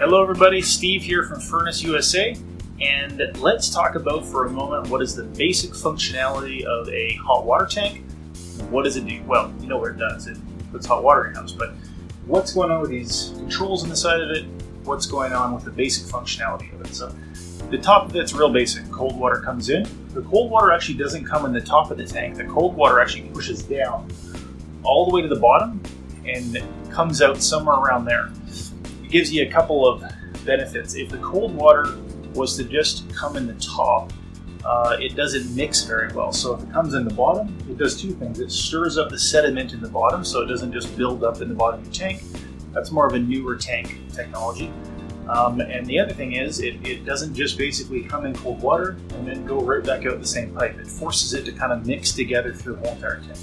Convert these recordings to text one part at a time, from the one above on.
Hello everybody, Steve here from Furnace USA, and let's talk about for a moment what is the basic functionality of a hot water tank. What does it do? Well, you know what it does, it puts hot water in your house, but what's going on with these controls on the side of it? What's going on with the basic functionality of it? So the top of it's real basic. Cold water comes in. The cold water actually doesn't come in the top of the tank. The cold water actually pushes down all the way to the bottom and comes out somewhere around there. It gives you a couple of benefits. If the cold water was to just come in the top, it doesn't mix very well. So if it comes in the bottom, it does two things. It stirs up the sediment in the bottom so it doesn't just build up in the bottom of your tank. That's more of a newer tank technology. And the other thing is it doesn't just basically come in cold water and then go right back out the same pipe. It forces it to kind of mix together through the whole entire tank.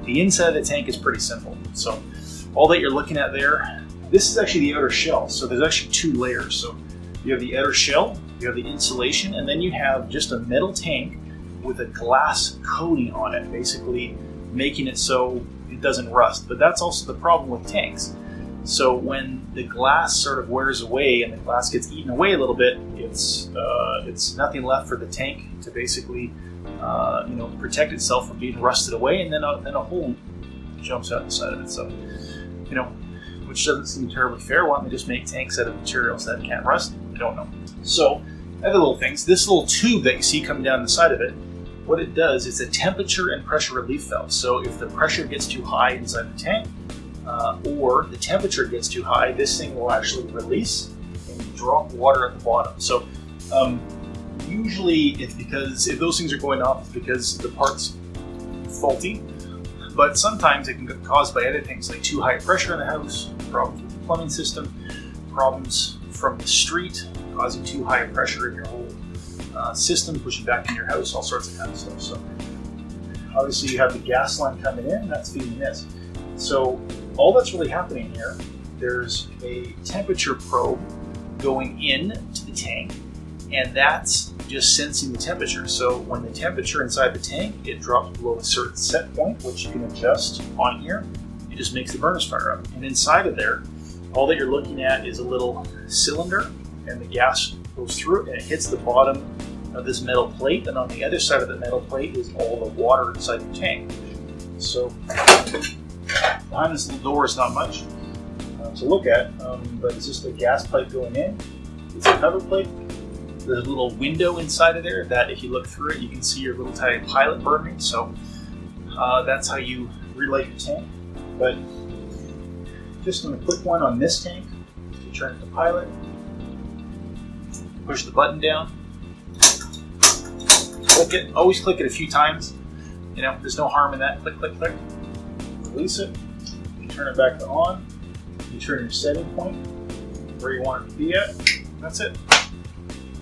The inside of the tank is pretty simple. So all that you're looking at there, this is actually the outer shell. So there's actually two layers. So you have the outer shell, you have the insulation, and then you have just a metal tank with a glass coating on it, basically making it so it doesn't rust. But that's also the problem with tanks. So when the glass sort of wears away and the glass gets eaten away a little bit, it's nothing left for the tank to basically protect itself from being rusted away, and then a hole jumps out the side of it. So, which doesn't seem terribly fair. Why don't they just make tanks out of materials that can't rust? I don't know. So, other little things. This little tube that you see coming down the side of it, what it does is a temperature and pressure relief valve. So if the pressure gets too high inside the tank, or the temperature gets too high, this thing will actually release and drop water at the bottom. So usually it's because if those things are going off, it's because the part's faulty. But sometimes it can get caused by other things like too high pressure in the house, problems with the plumbing system, problems from the street causing too high pressure in your whole system, pushing back in your house, all sorts of kind of stuff. So obviously you have the gas line coming in, that's feeding this. So all that's really happening here, there's a temperature probe going in to the tank, and that's just sensing the temperature. So when the temperature inside the tank, it drops below a certain set point, which you can adjust on here, it just makes the burners fire up. And inside of there, all that you're looking at is a little cylinder, and the gas goes through it and it hits the bottom of this metal plate, and on the other side of the metal plate is all the water inside the tank. So behind this little door is not much to look at, but it's just a gas pipe going in. It's a cover plate. There's a little window inside of there that if you look through it, you can see your little tiny pilot burning. So that's how you relight your tank. But just on a quick one on this tank, you turn it to pilot, push the button down, click it. Always click it a few times. There's no harm in that. Click, click, click. Release it. You turn it back to on. You turn your setting point where you want it to be at. That's it.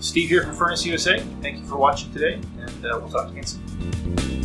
Steve here from Furnace USA. Thank you for watching today, and we'll talk again soon.